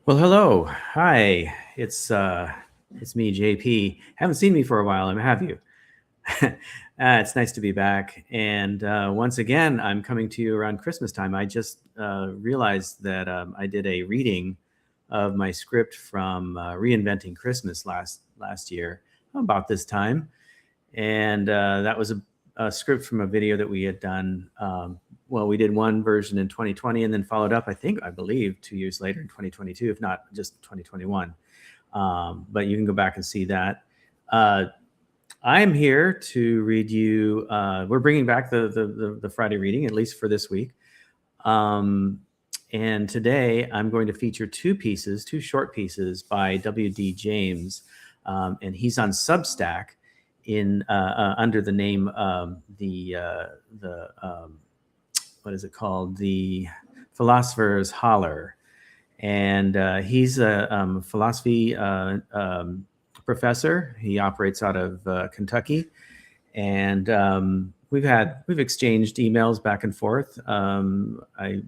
Well, hello. Hi. It's me, JP. Haven't seen me for a while, have you? It's nice to be back. And once again, I'm coming to you around Christmas time. I just realized that I did a reading of my script from Reinventing Christmas last year about this time, and that was a script from a video that we had done. Well, we did one version in 2020 and then followed up, I believe, 2 years later in 2022, if not just 2021. But you can go back and see that. I'm here to read you. We're bringing back the Friday reading, at least for this week. And today I'm going to feature two short pieces by W.D. James, and he's on Substack in under the name what is it called? The Philosopher's Holler. And he's a philosophy professor. He operates out of Kentucky, and we've exchanged emails back and forth. I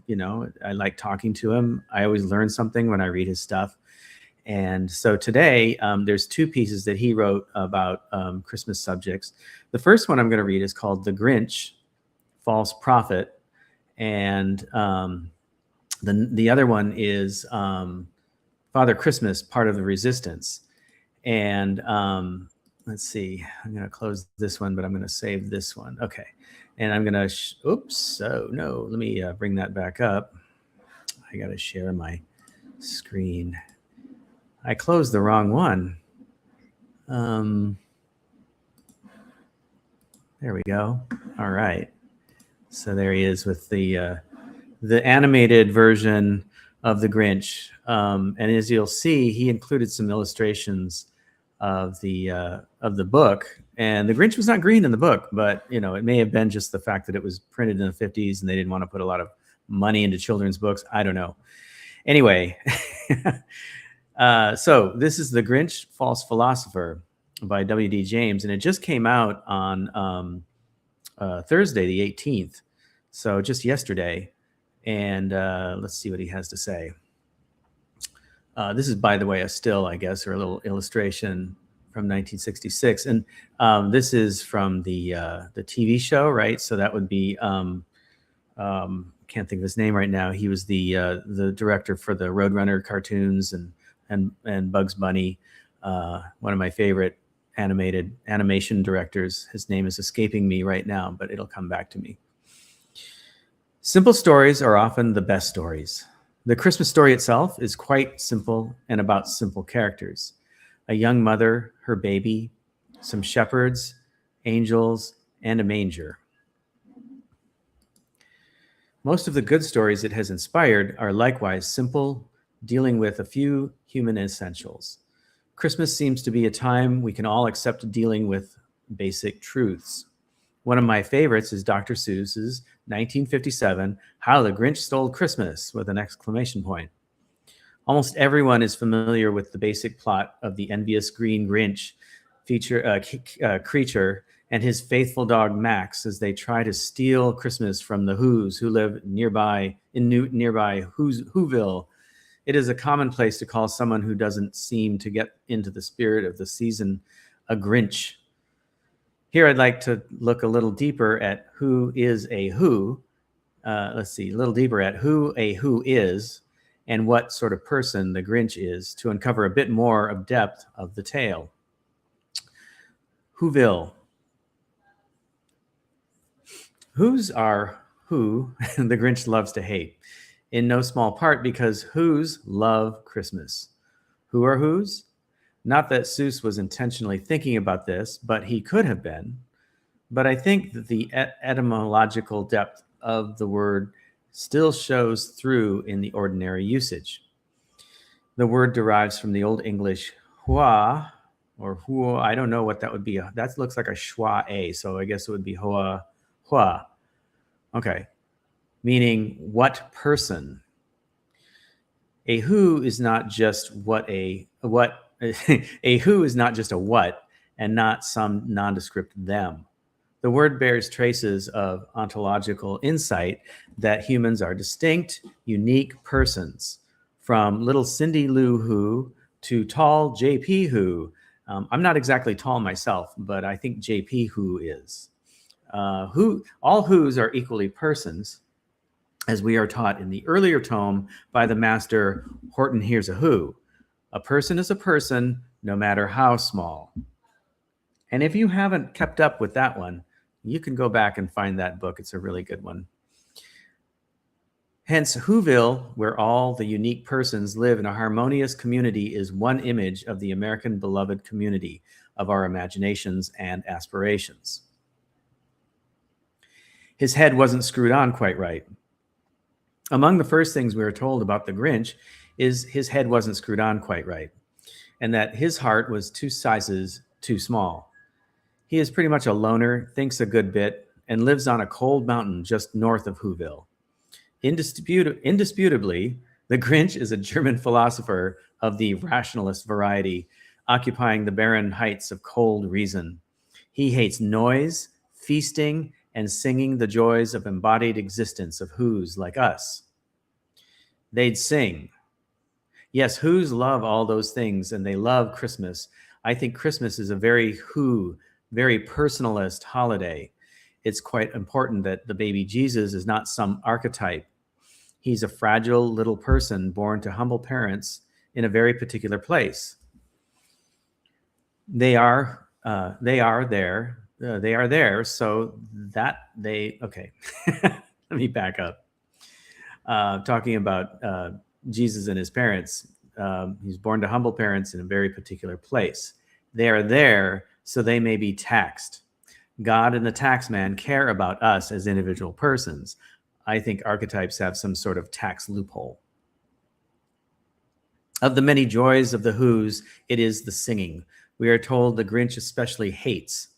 like talking to him. I always learn something when I read his stuff. And so today, there's two pieces that he wrote about Christmas subjects. The first one I'm going to read is called "The Grinch, False Prophet," and the other one is Father Christmas, Part of the Resistance. And let's see, I'm going to close this one, but I'm going to save this one. Okay. And I'm going to, let me bring that back up. I got to share my screen. I closed the wrong one. There we go. All right. So there he is with the animated version of the Grinch. And as you'll see, he included some illustrations of the book. And the Grinch was not green in the book, but it may have been just the fact that it was printed in the 50s and they didn't want to put a lot of money into children's books. I don't know. Anyway, so this is The Grinch, False Philosopher by W.D. James, and it just came out on Thursday, the 18th. So just yesterday. And let's see what he has to say. This is, by the way, a still, I guess, or a little illustration from 1966. And this is from the TV show, right? So that would be, can't think of his name right now. He was the director for the Roadrunner cartoons and Bugs Bunny, one of my favorite animation directors. His name is escaping me right now, but it'll come back to me. Simple stories are often the best stories. The Christmas story itself is quite simple and about simple characters. A young mother, her baby, some shepherds, angels, and a manger. Most of the good stories it has inspired are likewise simple, dealing with a few human essentials. Christmas seems to be a time we can all accept dealing with basic truths. One of my favorites is Dr. Seuss's 1957, How the Grinch Stole Christmas, with an exclamation point. Almost everyone is familiar with the basic plot of the envious green Grinch creature and his faithful dog Max as they try to steal Christmas from the Whos who live nearby Whoville. It is a commonplace to call someone who doesn't seem to get into the spirit of the season a Grinch. Here I'd like to look a little deeper at who is a who. Let's see, a little deeper at who a who is and what sort of person the Grinch is to uncover a bit more of depth of the tale. Whoville. Whos are who the Grinch loves to hate, in no small part because whos love Christmas. Who are whos? Not that Seuss was intentionally thinking about this, but he could have been. But I think that the etymological depth of the word still shows through in the ordinary usage. The word derives from the Old English hua, or huo. I don't know what that would be. That looks like a schwa a, so I guess it would be hoa, hua. Okay, meaning what person. A who is not just a who is not just a what and not some nondescript them. The word bears traces of ontological insight that humans are distinct, unique persons. From little Cindy Lou Who to tall JP Who. I'm not exactly tall myself, but I think JP Who is. All Whos are equally persons, as we are taught in the earlier tome by the master Horton Hears a Who. A person is a person, no matter how small. And if you haven't kept up with that one, you can go back and find that book. It's a really good one. Hence, Whoville, where all the unique persons live in a harmonious community, is one image of the American beloved community of our imaginations and aspirations. His head wasn't screwed on quite right. Among the first things we are told about the Grinch is his head wasn't screwed on quite right, and that his heart was 2 sizes too small. He is pretty much a loner, thinks a good bit, and lives on a cold mountain just north of Whoville. Indisputably, the Grinch is a German philosopher of the rationalist variety, occupying the barren heights of cold reason. He hates noise, feasting, and singing the joys of embodied existence of Whos like us. They'd sing. Yes, Whos love all those things, and they love Christmas. I think Christmas is a very Who, very personalist holiday. It's quite important that the baby Jesus is not some archetype. He's a fragile little person born to humble parents in a very particular place. They are there so that they, okay, let me back up. Talking about Jesus and his parents. He's born to humble parents in a very particular place. They are there so they may be taxed. God and the tax man care about us as individual persons. I think archetypes have some sort of tax loophole. Of the many joys of the Whos, it is the singing. We are told the Grinch especially hates,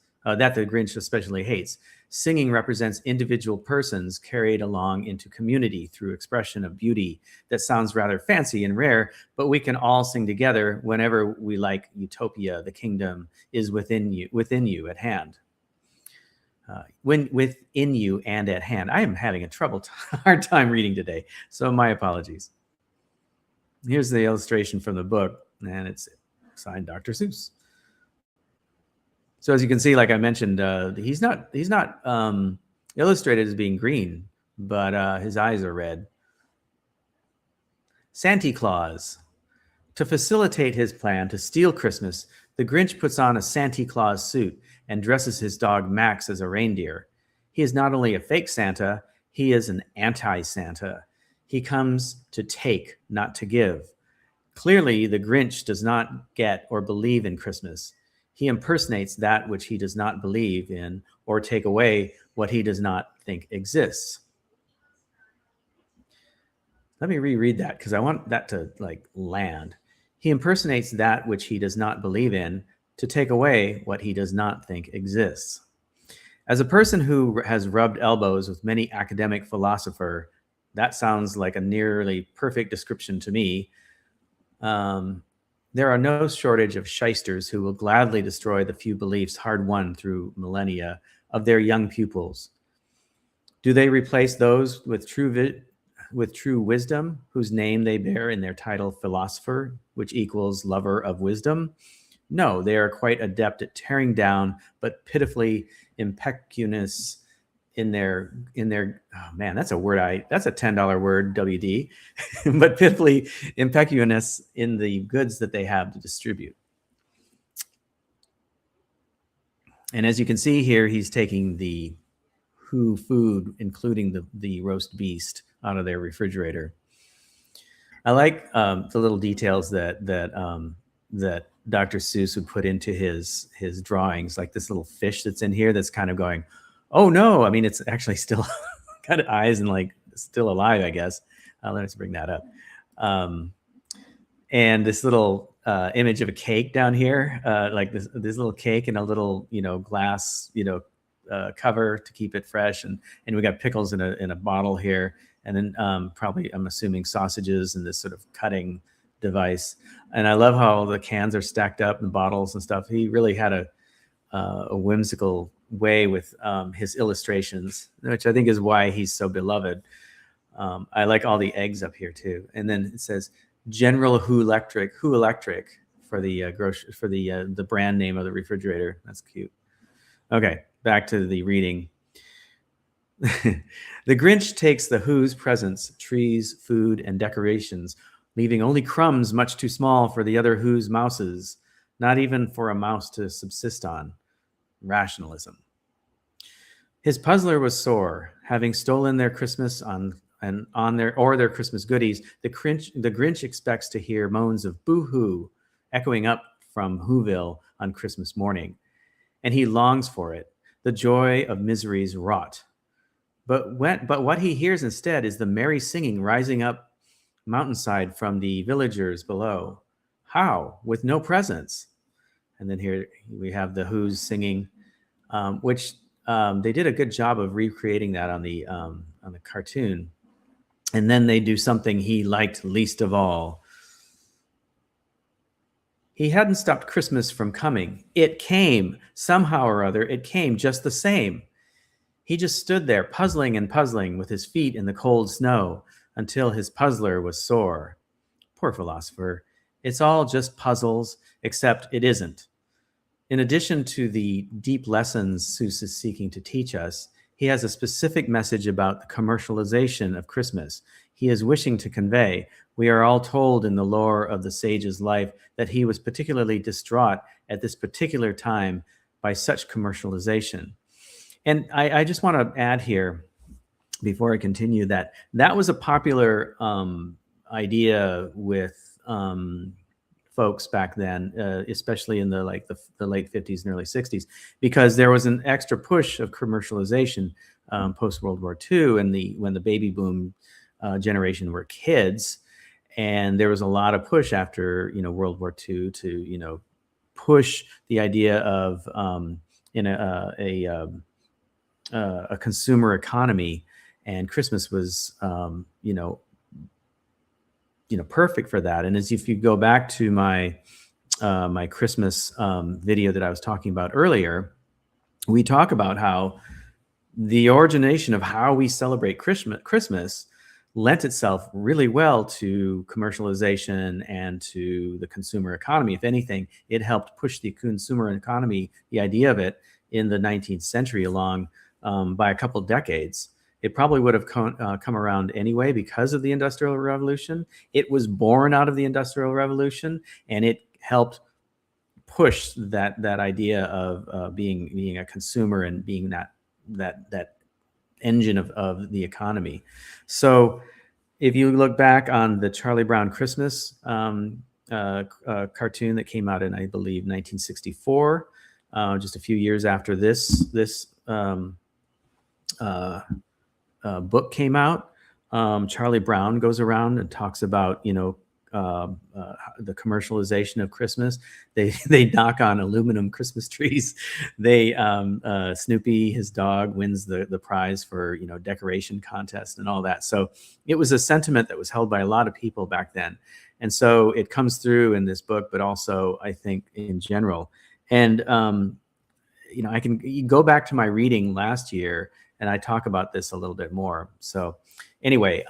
Singing represents individual persons carried along into community through expression of beauty that sounds rather fancy and rare, but we can all sing together whenever we like utopia. The kingdom is within you at hand. When within you and at hand. I am having a hard time reading today, so my apologies. Here's the illustration from the book, and it's signed Dr. Seuss. So as you can see, like I mentioned, he's not illustrated as being green, but his eyes are red. Santa Claus. To facilitate his plan to steal Christmas, the Grinch puts on a Santa Claus suit and dresses his dog Max as a reindeer. He is not only a fake Santa, he is an anti-Santa. He comes to take, not to give. Clearly, the Grinch does not get or believe in Christmas. He impersonates that which he does not believe in, or take away what he does not think exists. Let me reread that because I want that to land. He impersonates that which he does not believe in to take away what he does not think exists. As a person who has rubbed elbows with many academic philosophers, that sounds like a nearly perfect description to me. There are no shortage of shysters who will gladly destroy the few beliefs hard-won through millennia of their young pupils. Do they replace those with true wisdom, whose name they bear in their title philosopher, which equals lover of wisdom? No, they are quite adept at tearing down, but pitifully impecunious in their oh man, that's a word that's a $10 word, WD, but pitifully impecunious in the goods that they have to distribute. And as you can see here, he's taking the Who food, including the roast beast, out of their refrigerator. I like the little details that Dr. Seuss would put into his drawings, like this little fish that's in here that's kind of going, oh no, I mean, it's actually still got eyes and still alive, I guess. Let's bring that up. And this little image of a cake down here, like this little cake in a little, glass, cover to keep it fresh. And we got pickles in a bottle here. And then probably, I'm assuming, sausages and this sort of cutting device. And I love how the cans are stacked up and bottles and stuff. He really had a whimsical way with his illustrations, which I think is why he's so beloved. I like all the eggs up here too. And then it says, General Who Electric for the brand name of the refrigerator. That's cute. Okay, back to the reading. The Grinch takes the Who's presents, trees, food, and decorations, leaving only crumbs much too small for the other Who's mouses, not even for a mouse to subsist on. Rationalism. His puzzler was sore, having stolen their Christmas on their Christmas goodies. The Grinch expects to hear moans of boo-hoo echoing up from Whoville on Christmas morning, and he longs for it. The joy of miseries wrought. But what he hears instead is the merry singing rising up mountainside from the villagers below. How? With no presents. And then here we have the Who's singing, which they did a good job of recreating that on the cartoon. And then they do something he liked least of all. He hadn't stopped Christmas from coming. It came somehow or other. It came just the same. He just stood there, puzzling and puzzling, with his feet in the cold snow, until his puzzler was sore. Poor philosopher. It's all just puzzles, except it isn't. In addition to the deep lessons Seuss is seeking to teach us, he has a specific message about the commercialization of Christmas he is wishing to convey. We are all told in the lore of the sage's life that he was particularly distraught at this particular time by such commercialization. And I just want to add here, before I continue, that was a popular idea with folks back then, especially in the late 50s and early 60s, because there was an extra push of commercialization post World War II, and when the baby boom generation were kids, and there was a lot of push after World War II to push the idea of a consumer economy, and Christmas was perfect for that. And if you go back to my my Christmas video that I was talking about earlier, we talk about how the origination of how we celebrate Christmas lent itself really well to commercialization and to the consumer economy. If anything, it helped push the consumer economy, the idea of it, in the 19th century along by a couple decades. It probably would have come around anyway because of the Industrial Revolution. It was born out of the Industrial Revolution, and it helped push that idea of being a consumer and being that engine of the economy. So if you look back on the Charlie Brown Christmas cartoon that came out in, I believe, 1964, just a few years after this book came out, Charlie Brown goes around and talks about the commercialization of Christmas. They knock on aluminum Christmas trees. They Snoopy, his dog, wins the prize for decoration contest and all that. So it was a sentiment that was held by a lot of people back then, and so it comes through in this book, but also I think in general. And I can go back to my reading last year, and I talk about this a little bit more. So anyway,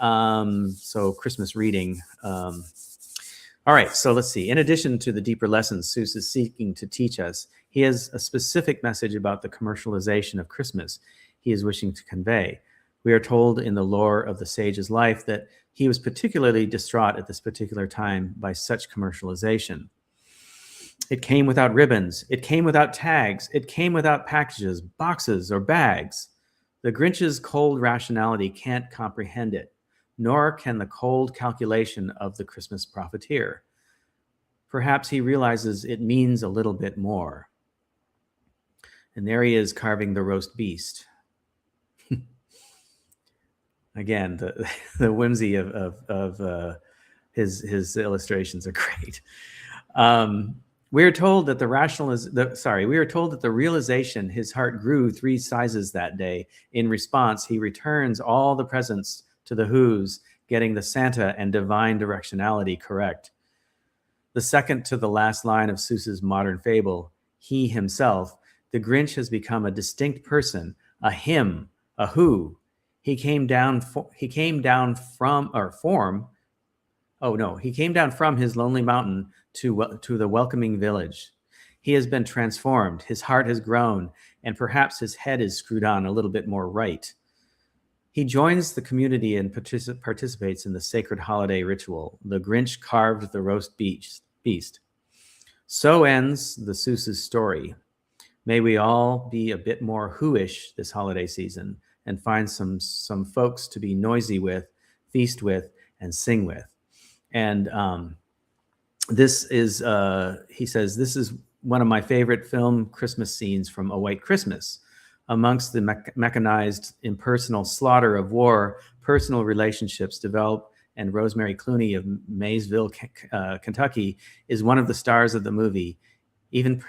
so Christmas reading. All right, so let's see. In addition to the deeper lessons Seuss is seeking to teach us, he has a specific message about the commercialization of Christmas he is wishing to convey. We are told in the lore of the sage's life that he was particularly distraught at this particular time by such commercialization. It came without ribbons. It came without tags. It came without packages, boxes, or bags. The Grinch's cold rationality can't comprehend it, nor can the cold calculation of the Christmas profiteer. Perhaps he realizes it means a little bit more. And there he is carving the roast beast. Again, the whimsy of his illustrations are great. We are told that the realization his heart grew 3 sizes that day. In response, he returns all the presents to the Who's, getting the Santa and divine directionality correct. The second to the last line of Seuss's modern fable, he himself, the Grinch, has become a distinct person, a him, a who. He came down form Oh no, he came down from his lonely mountain to the welcoming village. He has been transformed. His heart has grown, and perhaps his head is screwed on a little bit more right. He joins the community and participates in the sacred holiday ritual. The Grinch carved the roast beast. So ends the Seuss's story. May we all be a bit more whoish this holiday season and find some folks to be noisy with, feast with, and sing with. And this is, he says, this is one of my favorite film Christmas scenes from A White Christmas. Amongst the mechanized, impersonal slaughter of war, personal relationships develop, and Rosemary Clooney of Maysville, Kentucky, is one of the stars of the movie. Even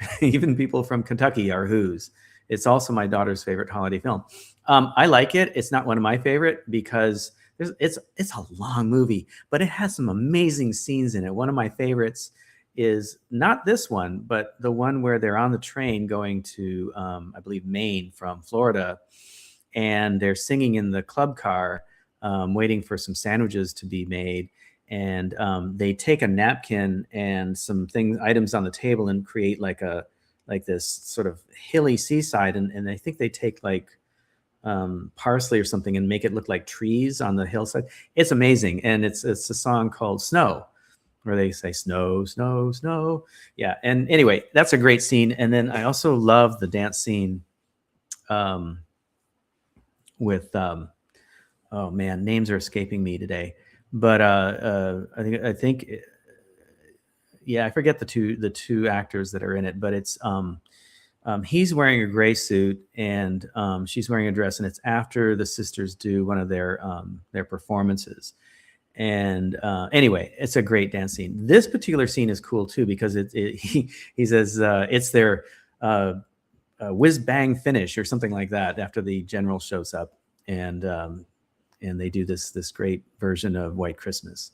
people from Kentucky are Who's. It's also my daughter's favorite holiday film. I like it. It's not one of my favorite because it's a long movie, but it has some amazing scenes in it. One of my favorites is not this one, but the one where they're on the train going to, I believe, Maine from Florida, and they're singing in the club car, waiting for some sandwiches to be made. And they take a napkin and some items on the table and create like this sort of hilly seaside. And I think they take like parsley or something and make it look like trees on the hillside. It's amazing. And it's a song called Snow, where they say snow, snow, snow. Yeah. And anyway, that's a great scene. And then I also love the dance scene with, oh man, names are escaping me today. But I think, yeah, I forget the two actors that are in it, but it's he's wearing a gray suit and she's wearing a dress, and it's after the sisters do one of their performances. And anyway, it's a great dance scene. This particular scene is cool too because he says it's their whiz bang finish or something like that after the general shows up, and they do this great version of White Christmas.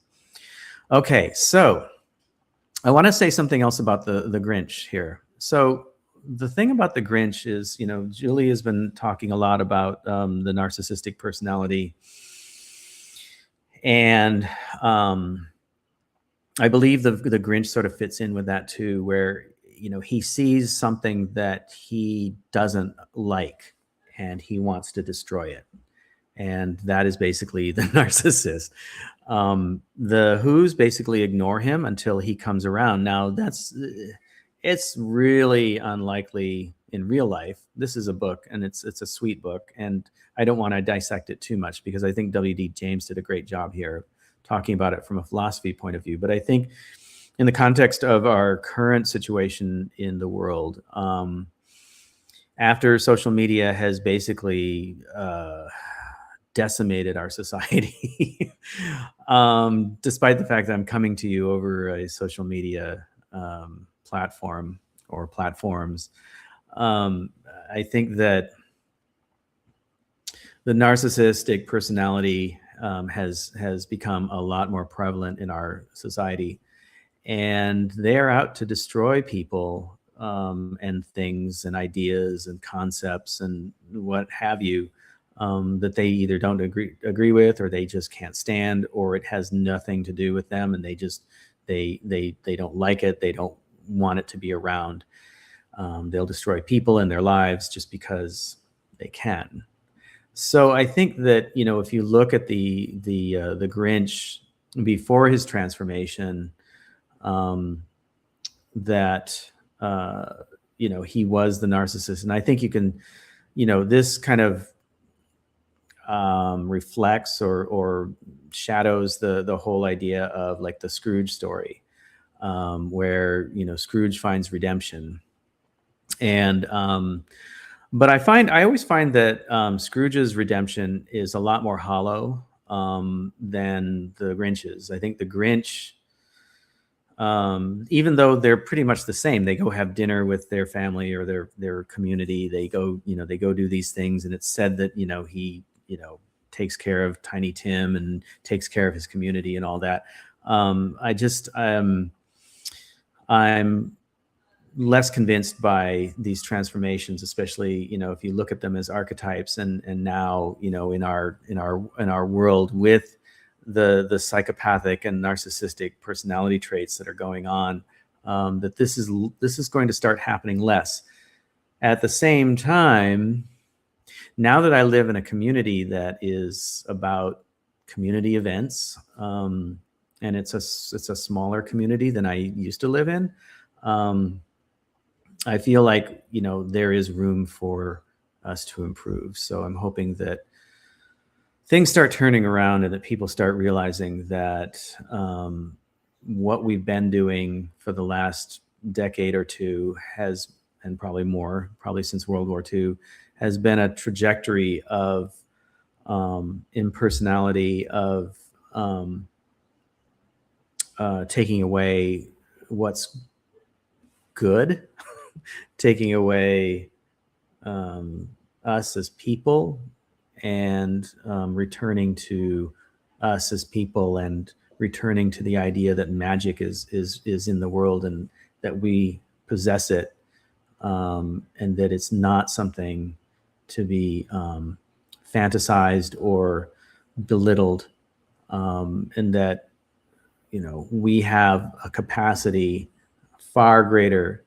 Okay, so I want to say something else about the Grinch here. So the thing about the Grinch is, Julie has been talking a lot about the narcissistic personality. And I believe the Grinch sort of fits in with that too, where, he sees something that he doesn't like and he wants to destroy it. And that is basically the narcissist. The Who's basically ignore him until he comes around. Now it's really unlikely in real life. This is a book, and it's a sweet book, and I don't want to dissect it too much because I think W.D. James did a great job here talking about it from a philosophy point of view. But I think in the context of our current situation in the world, after social media has basically decimated our society, despite the fact that I'm coming to you over a social media platform or platforms, I think that the narcissistic personality has become a lot more prevalent in our society, and they're out to destroy people and things and ideas and concepts and what have you, that they either don't agree with, or they just can't stand, or it has nothing to do with them, and they don't like it. They don't want it to be around. They'll destroy people and their lives just because they can. So I think that, if you look at the Grinch before his transformation, that he was the narcissist, and I think you can, this kind of reflects or shadows the whole idea of like the Scrooge story, where Scrooge finds redemption. And but I always find that Scrooge's redemption is a lot more hollow than the Grinch's. I think the Grinch, even though they're pretty much the same, they go have dinner with their family or their community. They go do these things, and it's said that he takes care of Tiny Tim and takes care of his community and all that. I'm less convinced by these transformations, especially if you look at them as archetypes, and now in our world with the psychopathic and narcissistic personality traits that are going on, that this is going to start happening less. At the same time, now that I live in a community that is about community events, and it's a smaller community than I used to live in, I feel like, there is room for us to improve. So I'm hoping that things start turning around and that people start realizing that what we've been doing for the last decade or two has, and probably more, probably since World War II, has been a trajectory of impersonality, of taking away what's good, taking away us as people, and returning to us as people, and returning to the idea that magic is in the world, and that we possess it, and that it's not something to be fantasized or belittled, and that we have a capacity far greater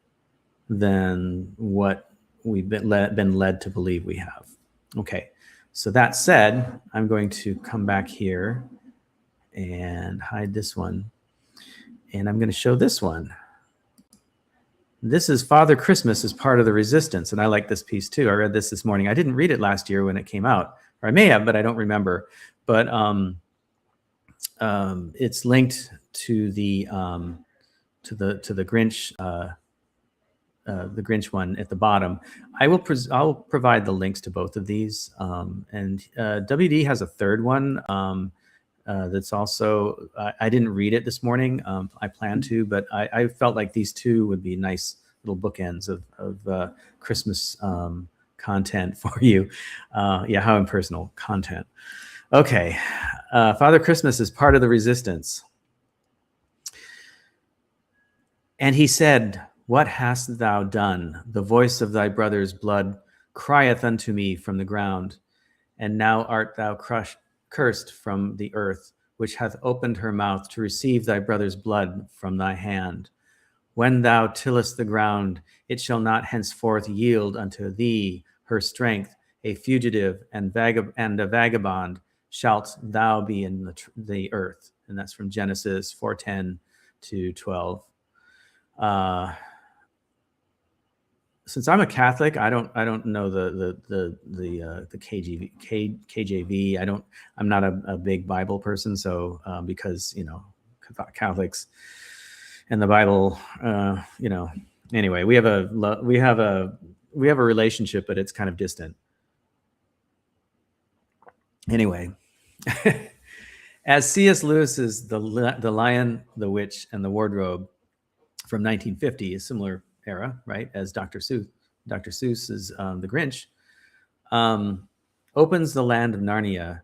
than what we've been led to believe we have. Okay, so that said, I'm going to come back here and hide this one, and I'm going to show this one. This is Father Christmas is Part of the Resistance, and I like this piece too. I read this morning. I didn't read it last year when it came out, or I may have, but I don't remember. But it's linked to the Grinch, the Grinch one at the bottom. I'll provide the links to both of these, and WD has a third one that's also, I didn't read it this morning. I plan to, but I felt like these two would be nice little bookends of Christmas content for you. Yeah, how impersonal content. Okay, Father Christmas is part of the resistance. And he said, "What hast thou done? The voice of thy brother's blood crieth unto me from the ground. And now art thou cursed from the earth, which hath opened her mouth to receive thy brother's blood from thy hand. When thou tillest the ground, it shall not henceforth yield unto thee her strength. A fugitive and a vagabond shalt thou be in the earth." And that's from Genesis 4:10 to 12. Since I'm a Catholic, I don't know the KJV. I'm not a big Bible person. So because Catholics and the Bible, anyway, we have a relationship, but it's kind of distant. Anyway, as C.S. Lewis's The Lion, the Witch, and the Wardrobe from 1950, a similar era, right, as Dr. Seuss's The Grinch, opens the land of Narnia.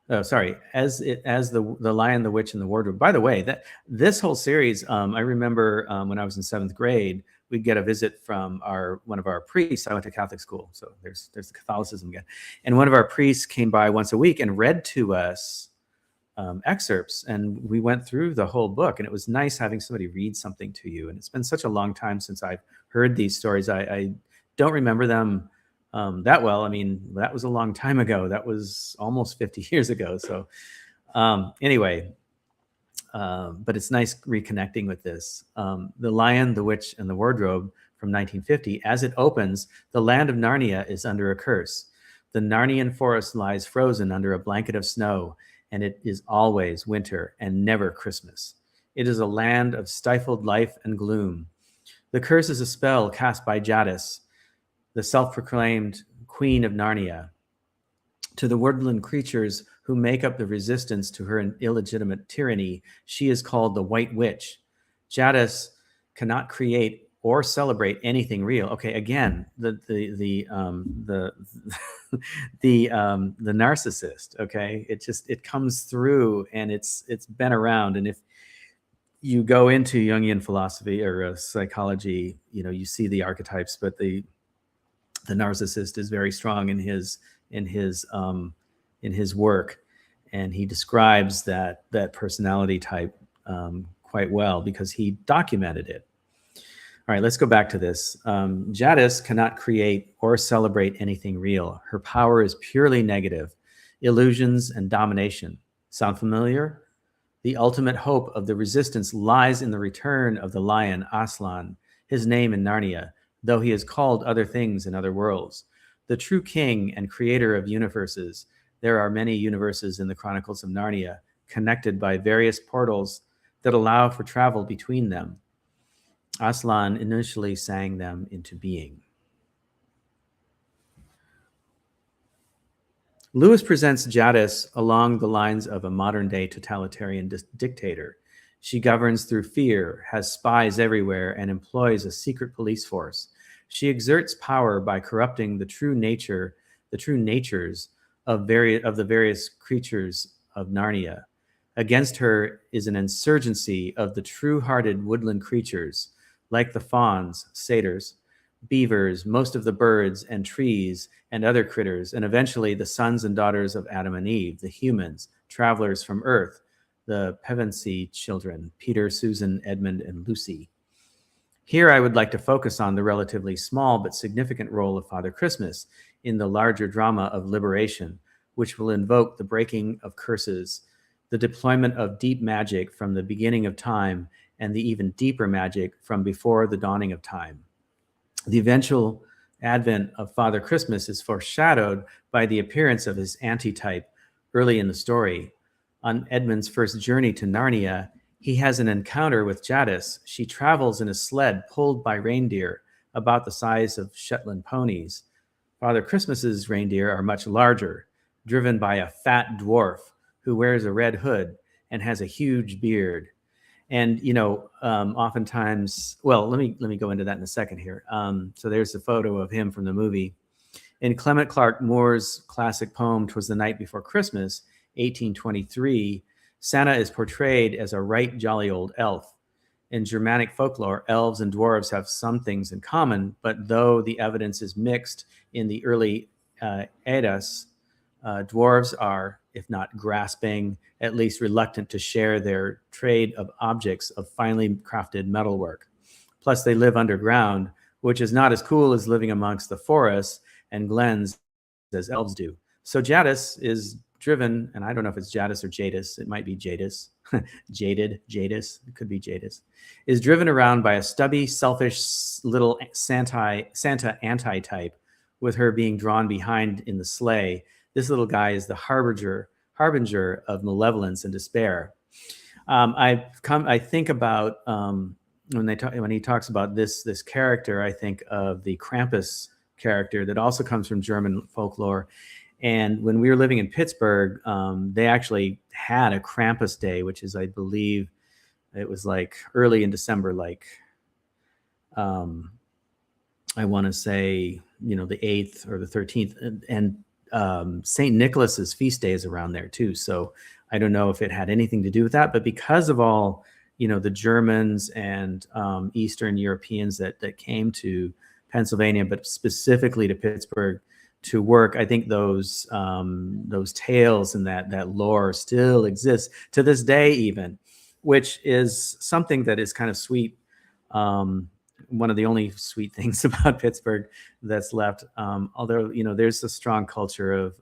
Oh, sorry, as the Lion, the Witch, and the Wardrobe. By the way, that this whole series, I remember when I was in 7th grade, we'd get a visit from one of our priests. I went to Catholic school, so there's the Catholicism again. And one of our priests came by once a week and read to us excerpts, and we went through the whole book, and it was nice having somebody read something to you. And it's been such a long time since I've heard these stories. I don't remember them that well. I mean, that was a long time ago. That was almost 50 years ago. So anyway, but it's nice reconnecting with this. The Lion, the Witch, and the Wardrobe from 1950. As it opens, the land of Narnia is under a curse. The Narnian forest lies frozen under a blanket of snow, and it is always winter and never Christmas. It is a land of stifled life and gloom. The curse is a spell cast by Jadis, the self-proclaimed queen of Narnia. To the woodland creatures who make up the resistance to her illegitimate tyranny, she is called the White Witch. Jadis cannot create or celebrate anything real. Okay, again, the narcissist. Okay, it comes through, and it's been around. And if you go into Jungian philosophy or psychology, you see the archetypes, but the narcissist is very strong in his work, and he describes that personality type quite well because he documented it. All right, let's go back to this. Jadis cannot create or celebrate anything real. Her power is purely negative, illusions and domination. Sound familiar? The ultimate hope of the resistance lies in the return of the lion Aslan, his name in Narnia, though he is called other things in other worlds. The true king and creator of universes. There are many universes in the Chronicles of Narnia, connected by various portals that allow for travel between them. Aslan initially sang them into being. Lewis presents Jadis along the lines of a modern-day totalitarian dictator. She governs through fear, has spies everywhere, and employs a secret police force. She exerts power by corrupting the true natures of the various creatures of Narnia. Against her is an insurgency of the true-hearted woodland creatures, like the fawns, satyrs, beavers, most of the birds and trees and other critters, and eventually the sons and daughters of Adam and Eve, the humans, travelers from Earth, the Pevensey children, Peter, Susan, Edmund, and Lucy. Here I would like to focus on the relatively small but significant role of Father Christmas in the larger drama of liberation, which will invoke the breaking of curses, the deployment of deep magic from the beginning of time, and the even deeper magic from before the dawning of time. The eventual advent of Father Christmas is foreshadowed by the appearance of his antitype early in the story. On Edmund's first journey to Narnia, he has an encounter with Jadis. She travels in a sled pulled by reindeer about the size of Shetland ponies. Father Christmas's reindeer are much larger, driven by a fat dwarf who wears a red hood and has a huge beard. And oftentimes, well, let me go into that in a second here. So there's a photo of him from the movie. In Clement Clarke Moore's classic poem "'Twas the Night Before Christmas," 1823, Santa is portrayed as a right jolly old elf. In Germanic folklore, elves and dwarves have some things in common, but though the evidence is mixed in the early Eddas, dwarves are, if not grasping, at least reluctant to share their trade of objects of finely crafted metalwork. Plus, they live underground, which is not as cool as living amongst the forests and glens as elves do. So Jadis is driven, and I don't know if it's Jadis or Jadis, it might be Jadis, Jadis, it could be Jadis, is driven around by a stubby, selfish little Santa anti-type, with her being drawn behind in the sleigh. This little guy is the harbinger of malevolence and despair. I think about when he talks about this character, I think of the Krampus character that also comes from German folklore. And when we were living in Pittsburgh, they actually had a Krampus Day, which is, I believe, it was like early in December, like I want to say, the 8th or the 13th, and St. Nicholas's feast day is around there too. So I don't know if it had anything to do with that, but because of all, the Germans and Eastern Europeans that came to Pennsylvania, but specifically to Pittsburgh to work, I think those tales and that lore still exists to this day, even, which is something that is kind of sweet. One of the only sweet things about Pittsburgh that's left, although there's a strong culture of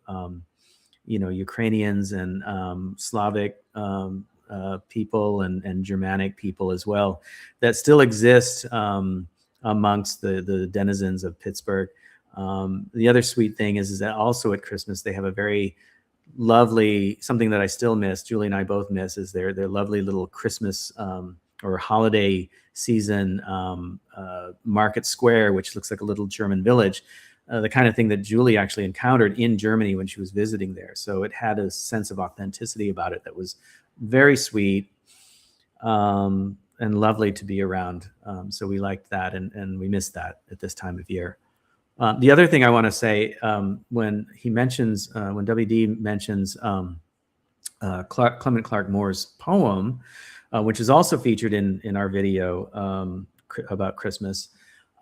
Ukrainians and Slavic people and Germanic people as well that still exist amongst the denizens of Pittsburgh. The other sweet thing is that also at Christmas they have a very lovely, something that I still miss, Julie and I both miss, is their lovely little Christmas or holiday season market square, which looks like a little German village, the kind of thing that Julie actually encountered in Germany when she was visiting there. So it had a sense of authenticity about it that was very sweet and lovely to be around. So we liked that, and we missed that at this time of year. The other thing I want to say, when he mentions, when WD mentions Clement Clarke Moore's poem, which is also featured in our video about Christmas,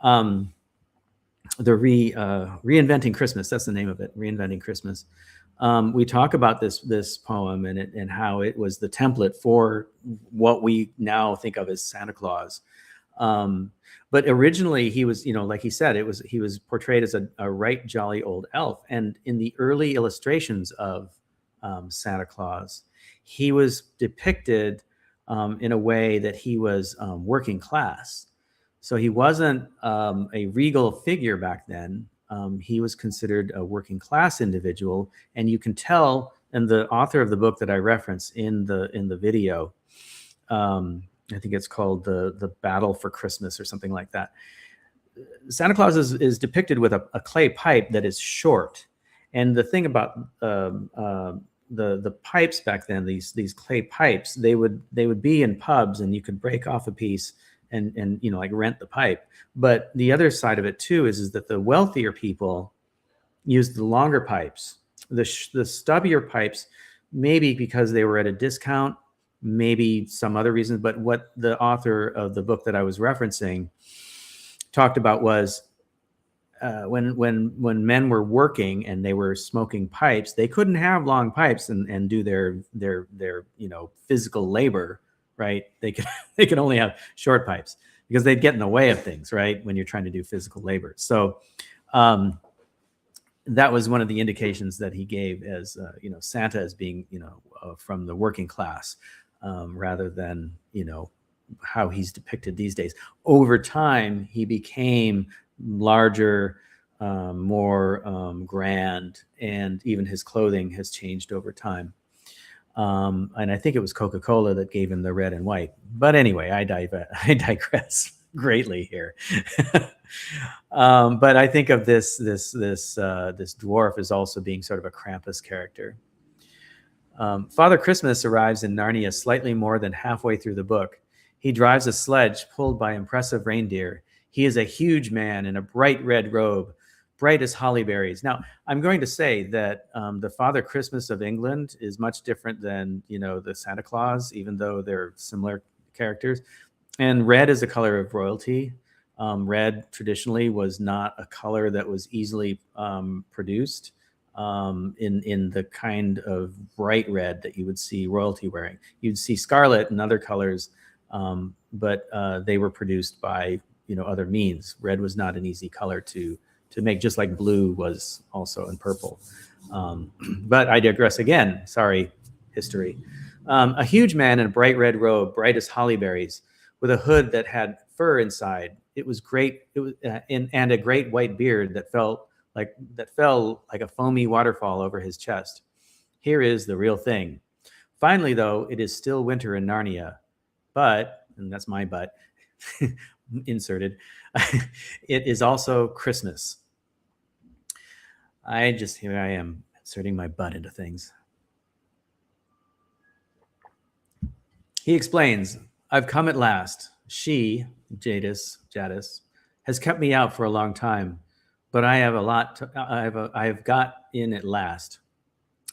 the Reinventing Christmas, that's the name of it, Reinventing Christmas. We talk about this poem and how it was the template for what we now think of as Santa Claus. But originally he was, like he said, he was portrayed as a right jolly old elf. And in the early illustrations of Santa Claus, he was depicted in a way that he was working class. So he wasn't a regal figure back then. He was considered a working class individual, and you can tell. And the author of the book that I reference in the video, I think it's called the Battle for Christmas or something like that. Santa Claus is depicted with a clay pipe that is short, and the thing about the pipes back then, these clay pipes, they would be in pubs, and you could break off a piece and like rent the pipe. But the other side of it too is that the wealthier people used the longer pipes, the stubbier pipes, maybe because they were at a discount, maybe some other reasons. But what the author of the book that I was referencing talked about was when men were working and they were smoking pipes, they couldn't have long pipes and do their physical labor, right? They could only have short pipes because they'd get in the way of things, right? When you're trying to do physical labor. So that was one of the indications that he gave as Santa as being from the working class, rather than how he's depicted these days. Over time, he became larger, more grand, and even his clothing has changed over time. And I think it was Coca-Cola that gave him the red and white. But anyway, I digress greatly here. But I think of this dwarf as also being sort of a Krampus character. Father Christmas arrives in Narnia slightly more than halfway through the book. He drives a sledge pulled by impressive reindeer. He is a huge man in a bright red robe, bright as holly berries. Now, I'm going to say that the Father Christmas of England is much different than, the Santa Claus, even though they're similar characters. And red is a color of royalty. Red traditionally was not a color that was easily produced in the kind of bright red that you would see royalty wearing. You'd see scarlet and other colors, but they were produced by other means. Red was not an easy color to make, just like blue was also, and purple. But I digress again. Sorry, history. A huge man in a bright red robe, bright as holly berries, with a hood that had fur inside. It was great. It was and a great white beard that fell like a foamy waterfall over his chest. Here is the real thing. Finally, though, it is still winter in Narnia, but, and that's my but, inserted, it is also Christmas. Here I am inserting my butt into things. He explains, I've come at last. She, Jadis, has kept me out for a long time, but I have got in at last.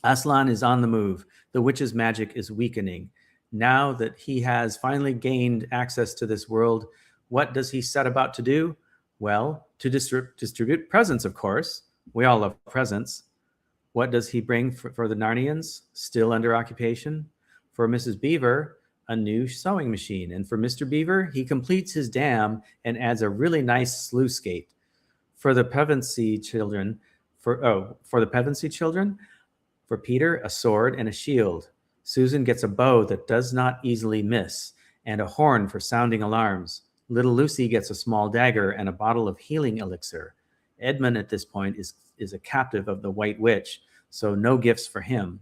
Aslan is on the move. The witch's magic is weakening. Now that he has finally gained access to this world, what does he set about to do? Well, to distribute presents, of course. We all love presents. What does he bring for the Narnians, still under occupation? For Mrs. Beaver, a new sewing machine. And for Mr. Beaver, he completes his dam and adds a really nice sluice gate. For the Pevensey children, for Peter, a sword and a shield. Susan gets a bow that does not easily miss, and a horn for sounding alarms. Little Lucy gets a small dagger and a bottle of healing elixir. Edmund at this point is a captive of the White Witch, so no gifts for him.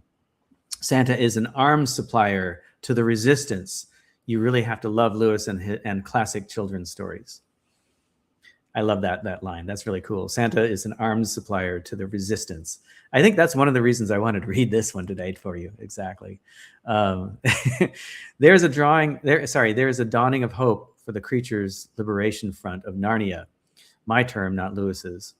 Santa is an arms supplier to the resistance. You really have to love Lewis and classic children's stories. I love that line. That's really cool. Santa is an arms supplier to the resistance. I think that's one of the reasons I wanted to read this one today for you. Exactly. There's a dawning of hope for the Creatures Liberation Front of Narnia. My term, not Lewis's.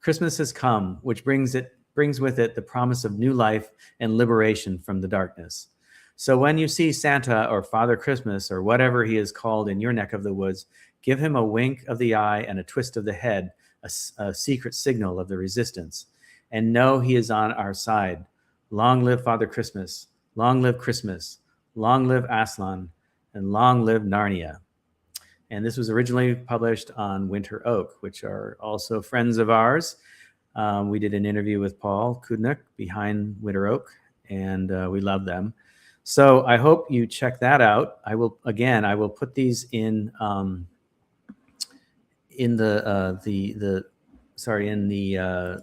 Christmas has come, which brings with it the promise of new life and liberation from the darkness. So when you see Santa or Father Christmas or whatever he is called in your neck of the woods, give him a wink of the eye and a twist of the head, a secret signal of the resistance, and know he is on our side. Long live Father Christmas. Long live Christmas. Long live Aslan. And long live Narnia. And this was originally published on Winter Oak, which are also friends of ours. We did an interview with Paul Kudnick behind Winter Oak, and we love them. So I hope you check that out. I will put these in the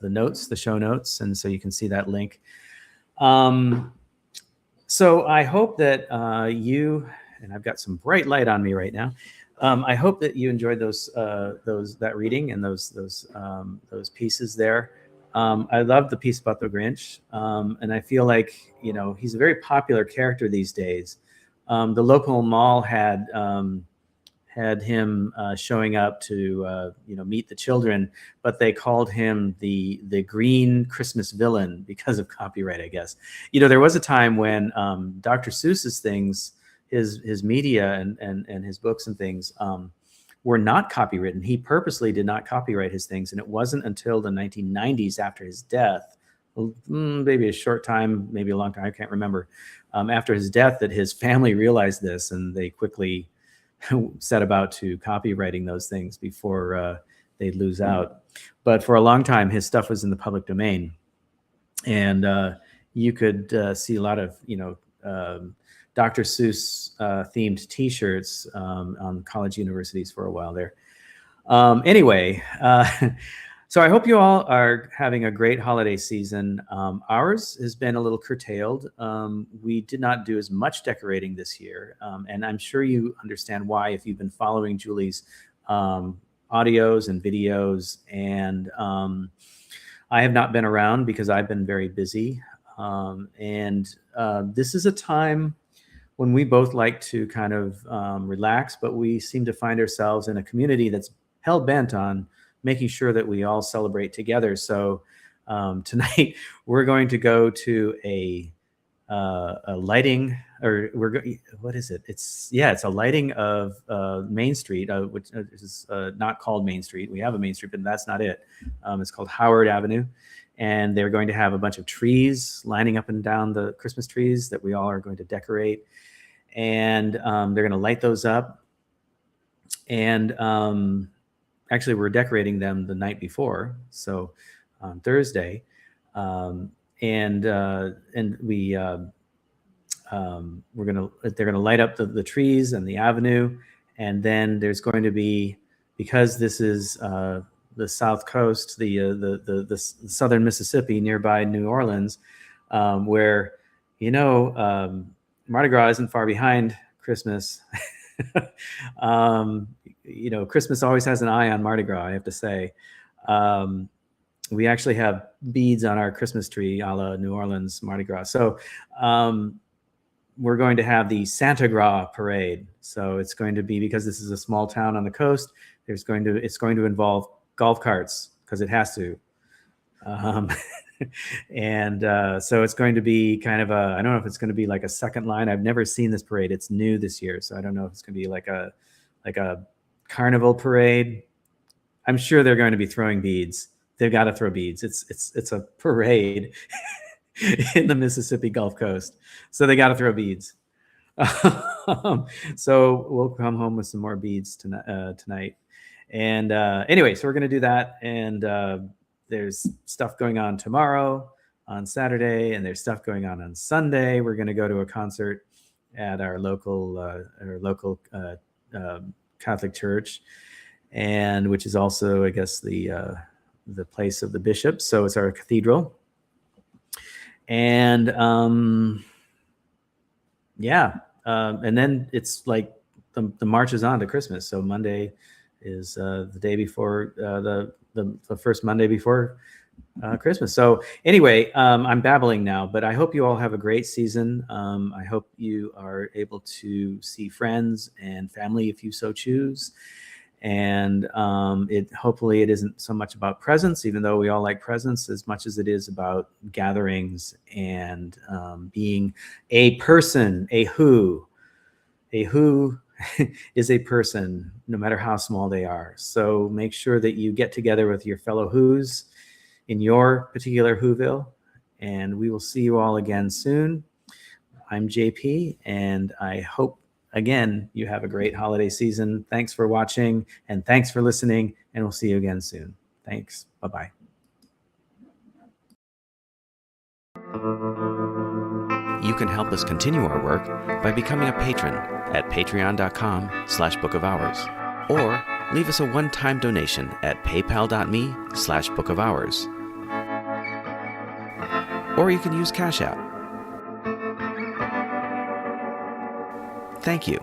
notes, the show notes, and so you can see that link. So I hope that you, and I've got some bright light on me right now. I hope that you enjoyed that reading and those pieces there. I love the piece about the Grinch, and I feel like he's a very popular character these days. The local mall had him showing up to meet the children, but they called him the green Christmas villain because of copyright, I guess. There was a time when Dr. Seuss's things, his media and his books and things were not copywritten. He purposely did not copyright his things, and it wasn't until the 1990s, after his death, maybe a short time, maybe a long time, I can't remember, after his death, that his family realized this, and they quickly set about to copywriting those things before they'd lose out. But for a long time, his stuff was in the public domain, and you could see a lot of Dr. Seuss themed T-shirts on college universities for a while there. Anyway, so I hope you all are having a great holiday season. Ours has been a little curtailed. We did not do as much decorating this year, and I'm sure you understand why if you've been following Julie's audios and videos. And I have not been around because I've been very busy. And this is a time when we both like to kind of relax, but we seem to find ourselves in a community that's hell-bent on making sure that we all celebrate together. So tonight we're going to go to a lighting, or what is it? It's a lighting of Main Street, which is not called Main Street. We have a Main Street, but that's not it. It's called Howard Avenue. And they're going to have a bunch of trees lining up and down, the Christmas trees that we all are going to decorate. And they're going to light those up. And actually, we're decorating them the night before, so on Thursday. They're going to light up the trees and the avenue. And then there's going to be, because this is the South Coast, the southern Mississippi nearby New Orleans, where Mardi Gras isn't far behind Christmas. Christmas always has an eye on Mardi Gras, I have to say. We actually have beads on our Christmas tree, a la New Orleans Mardi Gras. So we're going to have the Santa Gras parade. So it's going to be, because this is a small town on the coast, it's going to involve golf carts, because it has to. So it's going to be kind of I don't know if it's going to be like a second line. I've never seen this parade. It's new this year, so I don't know if it's going to be like a carnival parade. I'm sure they're going to be throwing beads. They've got to throw beads. It's a parade in the Mississippi Gulf Coast, so they got to throw beads. So we'll come home with some more beads tonight. And anyway, so we're going to do that. And there's stuff going on tomorrow, on Saturday, and there's stuff going on Sunday. We're going to go to a concert at our local Catholic church, and which is also, I guess, the place of the bishop. So it's our cathedral. And and then it's like the march is on to Christmas. So Monday is the day before the first Monday before Christmas. So anyway, I'm babbling now, but I hope you all have a great season. I hope you are able to see friends and family if you so choose. And hopefully it isn't so much about presents, even though we all like presents, as much as it is about gatherings and being a person, a who is a person, no matter how small they are. So make sure that you get together with your fellow who's in your particular Whoville, and we will see you all again soon. I'm JP, and I hope, again, you have a great holiday season. Thanks for watching, and thanks for listening, and we'll see you again soon. Thanks. Bye-bye. You can help us continue our work by becoming a patron at patreon.com/Book of Hours, or leave us a one-time donation at paypal.me/Book of Hours. Or you can use Cash App. Thank you.